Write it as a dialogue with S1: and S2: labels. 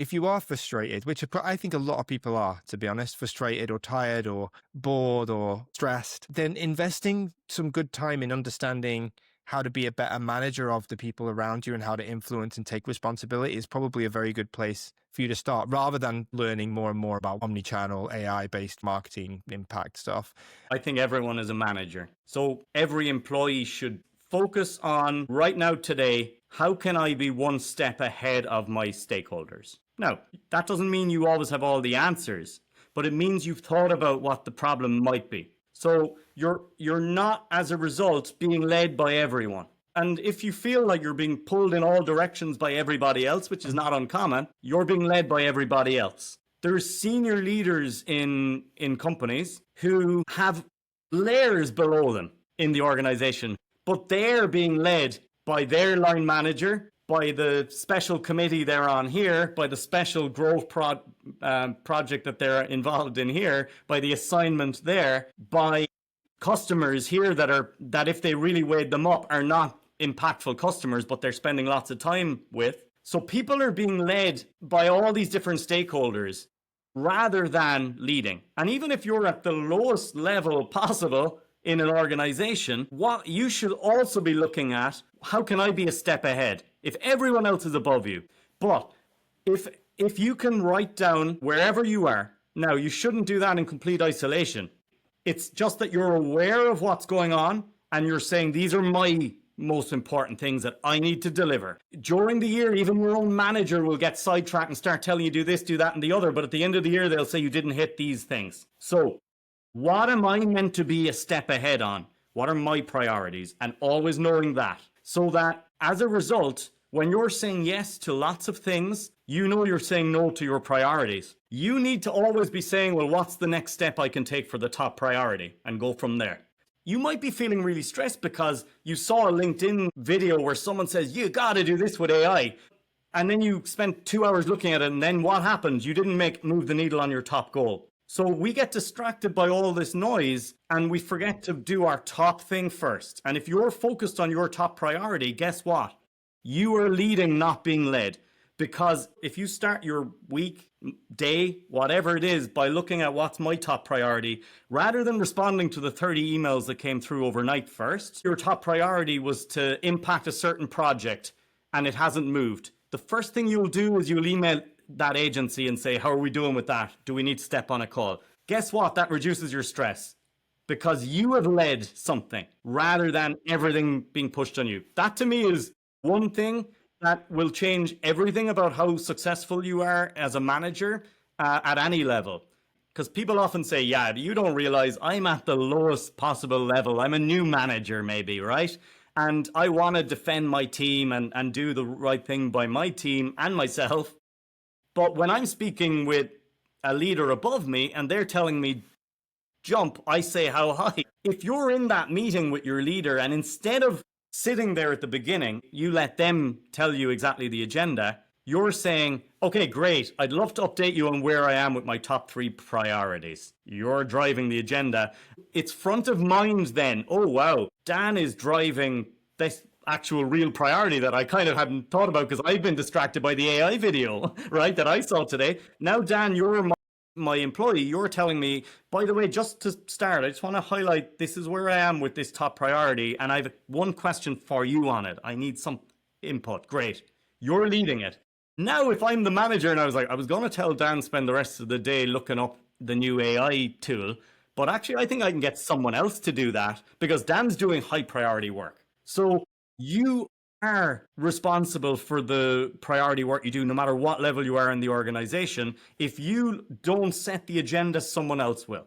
S1: if you are frustrated, which I think a lot of people are, to be honest, frustrated or tired or bored or stressed, then investing some good time in understanding how to be a better manager of the people around you and how to influence and take responsibility is probably a very good place for you to start, rather than learning more and more about omni-channel AI-based marketing impact stuff.
S2: I think everyone is a manager. So every employee should focus on right now, today, how can I be one step ahead of my stakeholders? Now, that doesn't mean you always have all the answers, but it means you've thought about what the problem might be. So you're not, as a result, being led by everyone. And if you feel like you're being pulled in all directions by everybody else, which is not uncommon, you're being led by everybody else. There's senior leaders in companies who have layers below them in the organization, but they're being led by their line manager, by the special committee they're on here, by the special growth project that they're involved in here, by the assignment there, by customers here that if they really weighed them up are not impactful customers, but they're spending lots of time with. So people are being led by all these different stakeholders rather than leading. And even if you're at the lowest level possible in an organization, what you should also be looking at, how can I be a step ahead if everyone else is above you? But if you can write down wherever you are, now you shouldn't do that in complete isolation. It's just that you're aware of what's going on and you're saying, these are my most important things that I need to deliver. During the year, even your own manager will get sidetracked and start telling you do this, do that, and the other. But at the end of the year, they'll say you didn't hit these things. So what am I meant to be a step ahead on? What are my priorities? And always knowing that, so that as a result, when you're saying yes to lots of things, you know you're saying no to your priorities. You need to always be saying, well, what's the next step I can take for the top priority, and go from there. You might be feeling really stressed because you saw a LinkedIn video where someone says, you got to do this with AI. And then you spent 2 hours looking at it. And then what happens? You didn't move the needle on your top goal. So we get distracted by all this noise and we forget to do our top thing first. And if you're focused on your top priority, guess what? You are leading, not being led. Because if you start your week, day, whatever it is, by looking at what's my top priority, rather than responding to the 30 emails that came through overnight first, your top priority was to impact a certain project and it hasn't moved. The first thing you'll do is you'll email that agency and say, how are we doing with that? Do we need to step on a call? Guess what? That reduces your stress because you have led something rather than everything being pushed on you. That to me is one thing that will change everything about how successful you are as a manager at any level. Because people often say, yeah, you don't realize I'm at the lowest possible level. I'm a new manager maybe, right? And I want to defend my team and do the right thing by my team and myself. But when I'm speaking with a leader above me and they're telling me, jump, I say, how high? If you're in that meeting with your leader and instead of sitting there at the beginning, you let them tell you exactly the agenda, you're saying, okay, great, I'd love to update you on where I am with my top 3 priorities. You're driving the agenda. It's front of mind then. Oh, wow, Dan is driving this actual real priority that I kind of hadn't thought about because I've been distracted by the AI video, right, that I saw today. Now, Dan, you're my employee, you're telling me, by the way, just to start, I just want to highlight this is where I am with this top priority and I have one question for you on it. I need some input. Great. You're leading it. Now, if I'm the manager and I was going to tell Dan spend the rest of the day looking up the new AI tool, but actually I think I can get someone else to do that because Dan's doing high priority work. So you are responsible for the priority work you do, no matter what level you are in the organization. If you don't set the agenda, someone else will.